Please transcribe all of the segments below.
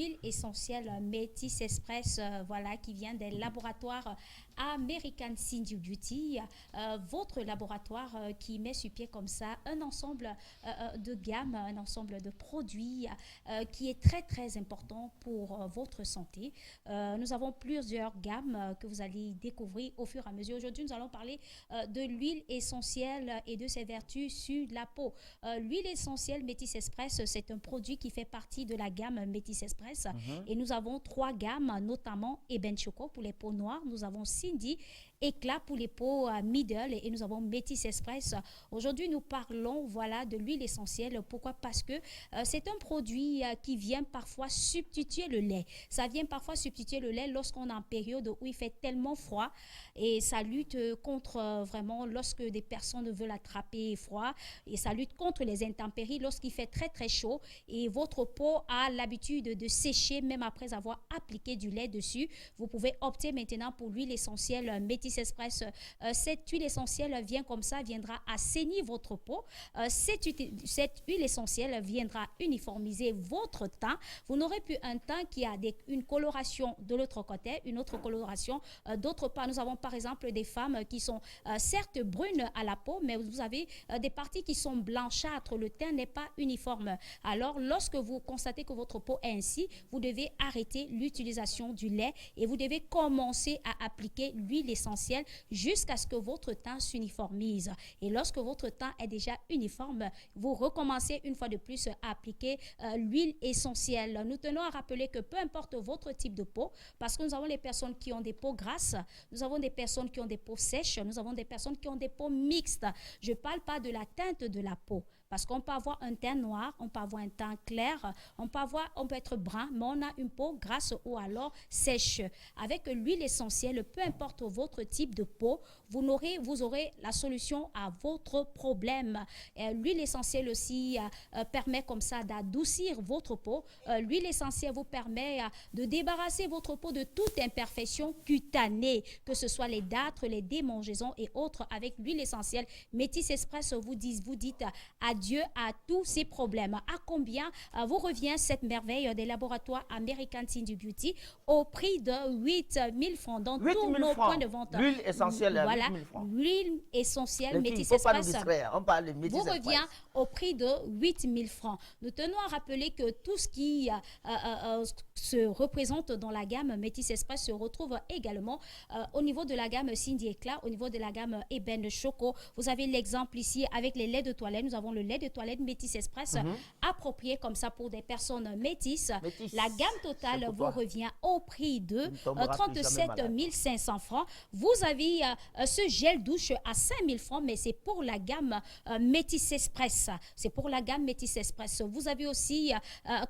l'huile essentielle Métis Express, voilà, qui vient des laboratoires American Cindy Beauty, votre laboratoire qui met sur pied comme ça un ensemble de gamme, un ensemble de produits qui est très très important pour votre santé. Nous avons plusieurs gammes que vous allez découvrir au fur et à mesure. Aujourd'hui, nous allons parler de l'huile essentielle et de ses vertus sur la peau. L'huile essentielle Métis Express, c'est un produit qui fait partie de la gamme Métis Express. Et nous avons trois gammes, notamment Eben Choco pour les peaux noires. Nous avons Cindy Éclat pour les peaux middle et nous avons Métis Express. Aujourd'hui, nous parlons voilà, de l'huile essentielle. Pourquoi? Parce que c'est un produit qui vient parfois substituer le lait. Ça vient parfois substituer le lait lorsqu'on est en période où il fait tellement froid et ça lutte contre vraiment lorsque des personnes veulent attraper froid et ça lutte contre les intempéries lorsqu'il fait très très chaud et votre peau a l'habitude de sécher même après avoir appliqué du lait dessus. Vous pouvez opter maintenant pour l'huile essentielle Métis Express. Cette huile essentielle vient comme ça, viendra assainir votre peau. Cette huile essentielle viendra uniformiser votre teint. Vous n'aurez plus un teint qui a une coloration de l'autre côté, une autre coloration d'autre part. Nous avons par exemple des femmes qui sont certes brunes à la peau, mais vous avez des parties qui sont blanchâtres. Le teint n'est pas uniforme. Alors, lorsque vous constatez que votre peau est ainsi, vous devez arrêter l'utilisation du lait et vous devez commencer à appliquer l'huile essentielle jusqu'à ce que votre teint s'uniformise. Et lorsque votre teint est déjà uniforme, vous recommencez une fois de plus à appliquer l'huile essentielle. Nous tenons à rappeler que peu importe votre type de peau, parce que nous avons les personnes qui ont des peaux grasses, nous avons des personnes qui ont des peaux sèches, nous avons des personnes qui ont des peaux mixtes. Je ne parle pas de la teinte de la peau. Parce qu'on peut avoir un teint noir, on peut avoir un teint clair, on peut être brun, mais on a une peau grasse ou alors sèche. Avec l'huile essentielle, peu importe votre type de peau, vous aurez la solution à votre problème. L'huile essentielle aussi permet comme ça d'adoucir votre peau. L'huile essentielle vous permet de débarrasser votre peau de toute imperfection cutanée, que ce soit les dartres, les démangeaisons et autres. Avec l'huile essentielle, Métis Express vous dites adieu à tous ces problèmes. À combien vous revient cette merveille des laboratoires American Cindy Beauty au prix de 8 000 francs dans tous nos points de vente. L'huile essentielle, voilà, 8 000 francs. L'huile essentielle Métis Il ne faut pas nous Express distraire, on parle de Métis vous Express. revient au prix de 8 000 francs. Nous tenons à rappeler que tout ce qui se représente dans la gamme Métis Express se retrouve également au niveau de la gamme Cindy Éclat, au niveau de la gamme Eben Choco. Vous avez l'exemple ici avec les laits de toilette. Nous avons le lait de toilette Métis Express approprié comme ça pour des personnes métisses. La gamme totale vous revient au prix de 37 500 francs. Vous avez ce gel douche à 5 000 francs, mais c'est pour la gamme Métis Express. C'est pour la gamme Métis Express. Vous avez aussi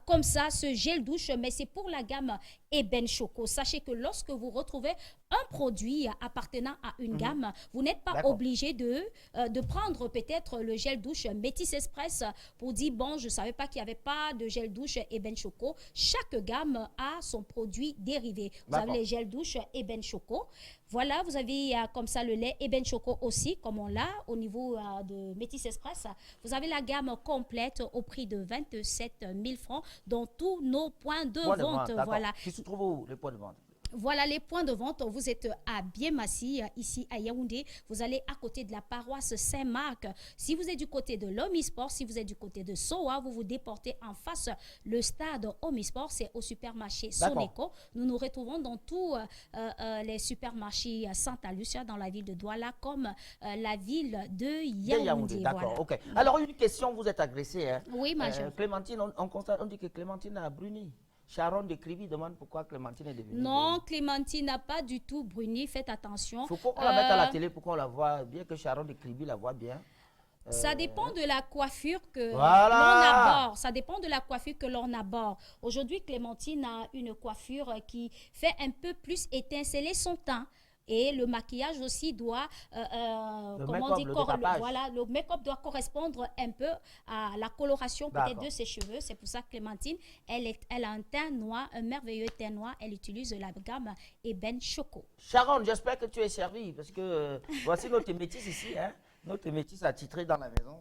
comme ça ce gel douche, mais c'est pour la gamme Eben Choco. Sachez que lorsque vous retrouvez un produit appartenant à une gamme, vous n'êtes pas obligé de prendre peut-être le gel douche Métis Express pour dire, bon, je ne savais pas qu'il n'y avait pas de gel douche Eben Choco. Chaque gamme a son produit dérivé. Vous avez les gels douche Eben Choco. Voilà, vous avez comme ça le lait Eben Choco aussi, comme on l'a au niveau de Métis Express. Vous avez la gamme complète au prix de 27 000 francs dans tous nos points de vente. Voilà. Qui se trouve où, les points de vente? Voilà les points de vente. Vous êtes à Biémassi, ici à Yaoundé. Vous allez à côté de la paroisse Saint-Marc. Si vous êtes du côté de l'Omisport, si vous êtes du côté de Soa, vous vous déportez en face le stade Omisport. C'est au supermarché Soneco. Nous nous retrouvons dans tous les supermarchés Santa Lucia, dans la ville de Douala, comme la ville de Yaoundé. D'accord, voilà. Ok. Alors, une question, vous êtes agressée. Hein? Oui, ma chère. Clémentine, on dit que Clémentine a bruni. Sharon de Krivi demande pourquoi Clémentine est devenue. Non, Clémentine n'a pas du tout bruni. Faites attention. Il faut qu'on la mette à la télé pour qu'on la voie, bien que Sharon de Krivi la voit bien. Ça dépend de la coiffure que l'on voilà. aborde. Ça dépend de la coiffure que l'on aborde. Aujourd'hui, Clémentine a une coiffure qui fait un peu plus étinceler son teint. Et le maquillage aussi doit, comment dire, voilà, le make-up doit correspondre un peu à la coloration peut-être de ses cheveux. C'est pour ça que Clémentine, elle a un teint noir, un merveilleux teint noir. Elle utilise la gamme Eben Choco. Sharon, j'espère que tu es servie parce que voici notre métisse ici. Hein? Notre métisse attitrée dans la maison,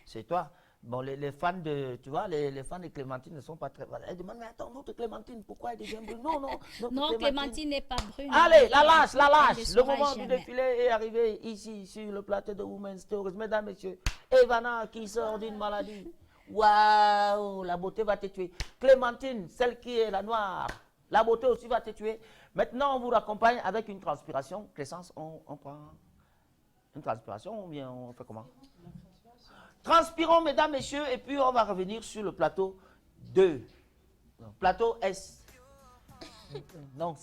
c'est toi. Bon, les fans de, tu vois, les fans de Clémentine ne sont pas très... Elles demandent, mais attends, notre Clémentine, pourquoi elle devient brune? Non, non, notre Non, Clémentine n'est pas brune. Allez, la lâche, la Elle ne lâche. Le sera moment du jamais. défilé est arrivé ici, sur le plateau de Women's Stories. Mesdames, messieurs, Evana qui sort d'une maladie. Waouh, la beauté va te tuer. Clémentine, celle qui est la noire, la beauté aussi va te tuer. Maintenant, on vous raccompagne avec une transpiration. Crescence, on prend une transpiration ou bien on fait comment? Transpirons, mesdames, messieurs, et puis on va revenir sur le plateau 2. Plateau S. Non,